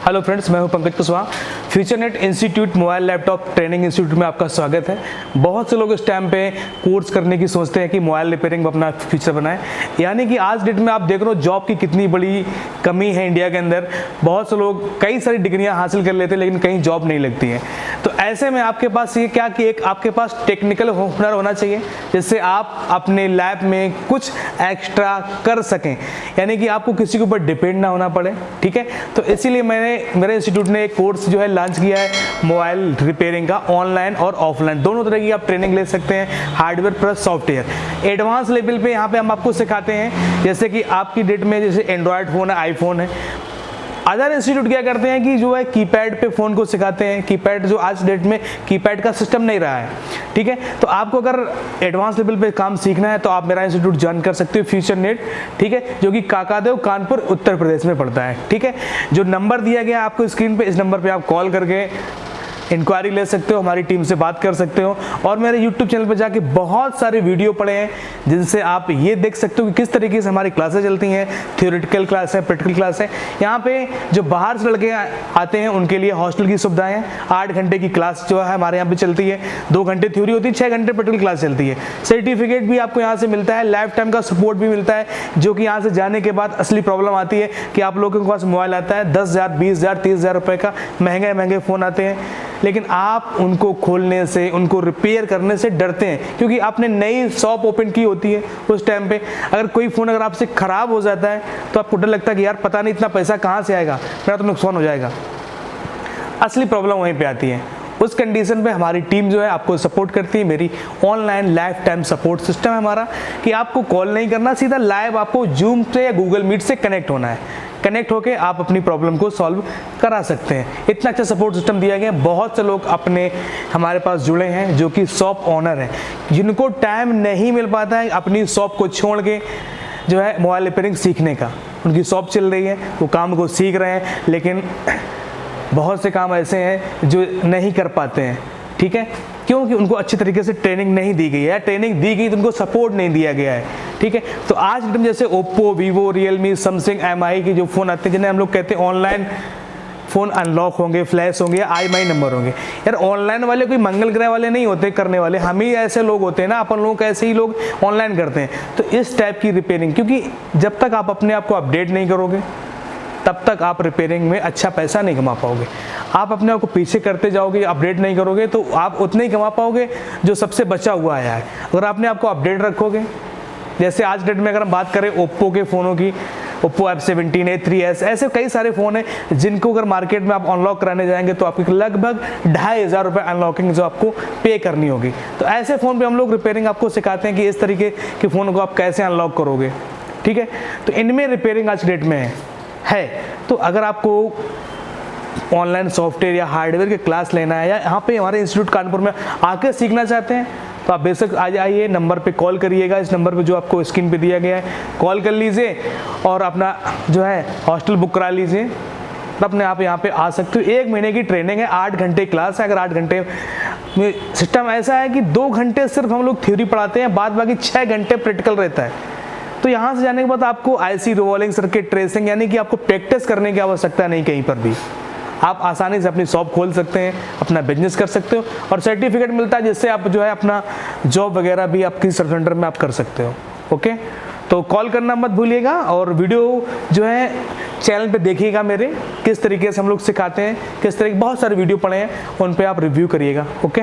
Hello friends, मैं हूं Pankaj Kushwaha. Futurenet institute mobile laptop training institute में आपका स्वागत है। बहुत से लोग इस टाइम पे कोर्स करने की सोचते हैं कि मोबाइल रिपेयरिंग में अपना फ्यूचर बनाएं। यानी कि आज डेट में आप देख रहे हो जॉब की कितनी बड़ी कमी है इंडिया के अंदर। बहुत से लोग कई सारी डिग्रियाँ हासिल कर लेते हैं लेकिन कहीं जॉब नहीं लगती है। तो ऐसे में आपके पास ये क्या कि एक आपके पास टेक्निकल हुनर होना चाहिए जिससे आप अपने लैब में कुछ एक्स्ट्रा कर सकें, यानी कि आपको किसी के ऊपर डिपेंड ना होना पड़े। ठीक है, तो इसीलिए मेरे इंस्टीट्यूट ने एक कोर्स जो है लॉन्च किया है मोबाइल रिपेयरिंग का। ऑनलाइन और ऑफलाइन दोनों तरह की आप ट्रेनिंग ले सकते हैं, hardware plus software. Advance level पे यहाँ पे हम आपको सिखाते हैं, जैसे कि आपकी डेट में जैसे एंड्रॉयड फ़ोन है, आईफोन है। अदर इंस्टीट्यूट क्या करते हैं कि जो है कीपैड पे फ़ोन को सिखाते हैं। कीपैड जो आज डेट में कीपैड का सिस्टम नहीं रहा है। ठीक है, तो आपको अगर एडवांस लेवल पे काम सीखना है तो आप मेरा इंस्टीट्यूट ज्वाइन कर सकते हो, फ्यूचरनेट। ठीक है, जो कि काकादेव कानपुर उत्तर प्रदेश में पड़ता है। ठीक है, जो नंबर दिया गया आपको स्क्रीन पे, इस नंबर पे आप कॉल करके इंक्वायरी ले सकते हो, हमारी टीम से बात कर सकते हो। और मेरे यूट्यूब चैनल पर जाके बहुत सारे वीडियो पड़े हैं जिनसे आप ये देख सकते हो कि किस तरीके से हमारी क्लासेस चलती हैं। थ्योरेटिकल क्लास है, प्रैक्टिकल क्लास है। यहाँ पे जो बाहर से लड़के आते हैं उनके लिए हॉस्टल की सुविधाएं हैं। 8 घंटे की क्लास जो है हमारे यहाँ पे चलती है। 2 घंटे थ्योरी होती है, 6 घंटे प्रैक्टिकल क्लास चलती है। सर्टिफिकेट भी आपको यहाँ से मिलता है, लाइफ टाइम का सपोर्ट भी मिलता है। जो कि यहाँ से जाने के बाद असली प्रॉब्लम आती है कि आप लोगों के पास मोबाइल आता है 10,000, 20,000, 30,000 रुपये का महंगे फ़ोन आते हैं, लेकिन आप उनको खोलने से, उनको रिपेयर करने से डरते हैं क्योंकि आपने नई शॉप ओपन की होती है। उस टाइम पे अगर कोई फ़ोन अगर आपसे ख़राब हो जाता है तो आपको डर लगता है कि यार पता नहीं इतना पैसा कहाँ से आएगा, मेरा तो नुकसान हो जाएगा। असली प्रॉब्लम वहीं पे आती है। उस कंडीशन पे हमारी टीम जो है आपको सपोर्ट करती है। मेरी online life time support system है हमारा कि आपको कॉल नहीं करना, सीधा लाइव आपको जूम से या गूगल मीट से कनेक्ट होना है। कनेक्ट होके आप अपनी प्रॉब्लम को सॉल्व करा सकते हैं। इतना अच्छा सपोर्ट सिस्टम दिया गया है। बहुत से लोग अपने हमारे पास जुड़े हैं जो कि शॉप ओनर हैं, जिनको टाइम नहीं मिल पाता है अपनी शॉप को छोड़ के जो है मोबाइल रिपेयरिंग सीखने का। उनकी शॉप चल रही है, वो काम को सीख रहे हैं, लेकिन बहुत से काम ऐसे हैं जो नहीं कर पाते हैं। ठीक है, क्योंकि उनको अच्छी तरीके से ट्रेनिंग नहीं दी गई है, ट्रेनिंग दी गई तो उनको सपोर्ट नहीं दिया गया है। ठीक है, तो आज जैसे Oppo, Vivo, Realme, Samsung, MI के जो फ़ोन आते हैं जिन्हें हम लोग कहते हैं ऑनलाइन फ़ोन अनलॉक होंगे, फ्लैश होंगे या IMEI नंबर होंगे। यार ऑनलाइन वाले कोई मंगल ग्रह वाले नहीं होते करने वाले, हम ही ऐसे लोग होते हैं ना, अपन लोग ऐसे ही लोग ऑनलाइन करते हैं। तो इस टाइप की रिपेयरिंग, क्योंकि जब तक आप अपने आप को अपडेट नहीं करोगे तब तक आप रिपेयरिंग में अच्छा पैसा नहीं कमा पाओगे। आप अपने आप को पीछे करते जाओगे, अपडेट नहीं करोगे तो आप उतना ही कमा पाओगे जो सबसे बचा हुआ आया है। अगर आपने आपको अपडेट रखोगे, जैसे आज डेट में अगर हम बात करें ओप्पो के फ़ोनों की, ओप्पो F17, A3s, ऐसे कई सारे फ़ोन हैं जिनको अगर मार्केट में आप अनलॉक कराने जाएंगे तो आपको लगभग 2,500 रुपये अनलॉकिंग जो आपको पे करनी होगी। तो ऐसे फ़ोन पे हम लोग रिपेयरिंग आपको सिखाते हैं कि इस तरीके के फ़ोन को आप कैसे अनलॉक करोगे। ठीक है, तो इनमें रिपेयरिंग आज डेट में है। तो अगर आपको ऑनलाइन सॉफ्टवेयर या हार्डवेयर की क्लास लेना है या यहाँ पे हमारे इंस्टीट्यूट कानपुर में आके सीखना चाहते हैं तो आप बेशक आ जाइए, नंबर पे कॉल करिएगा। इस नंबर पे जो आपको स्क्रीन पे दिया गया है, कॉल कर लीजिए और अपना जो है हॉस्टल बुक करा लीजिए। अपने आप यहाँ पे आ सकते हो। 1 महीने की ट्रेनिंग है, 8 घंटे क्लास है। अगर 8 घंटे में सिस्टम ऐसा है कि 2 घंटे सिर्फ हम लोग थ्योरी पढ़ाते हैं, बाद बाकी 6 घंटे प्रैक्टिकल रहता है। तो यहाँ से जाने के बाद आपको IC रिवॉल्विंग सर्किट ट्रेसिंग, यानी कि आपको प्रैक्टिस करने की आवश्यकता नहीं कहीं पर भी। आप आसानी से अपनी शॉप खोल सकते हैं, अपना बिजनेस कर सकते हो और सर्टिफिकेट मिलता है जिससे आप जो है अपना जॉब वगैरह भी आपकी सर्विस सेंटर में आप कर सकते हो। ओके, तो कॉल करना मत भूलिएगा और वीडियो जो है चैनल पे देखिएगा मेरे, किस तरीके से हम लोग सिखाते हैं, किस तरह के बहुत सारे वीडियो पड़े हैं, उन पे आप रिव्यू करिएगा। ओके।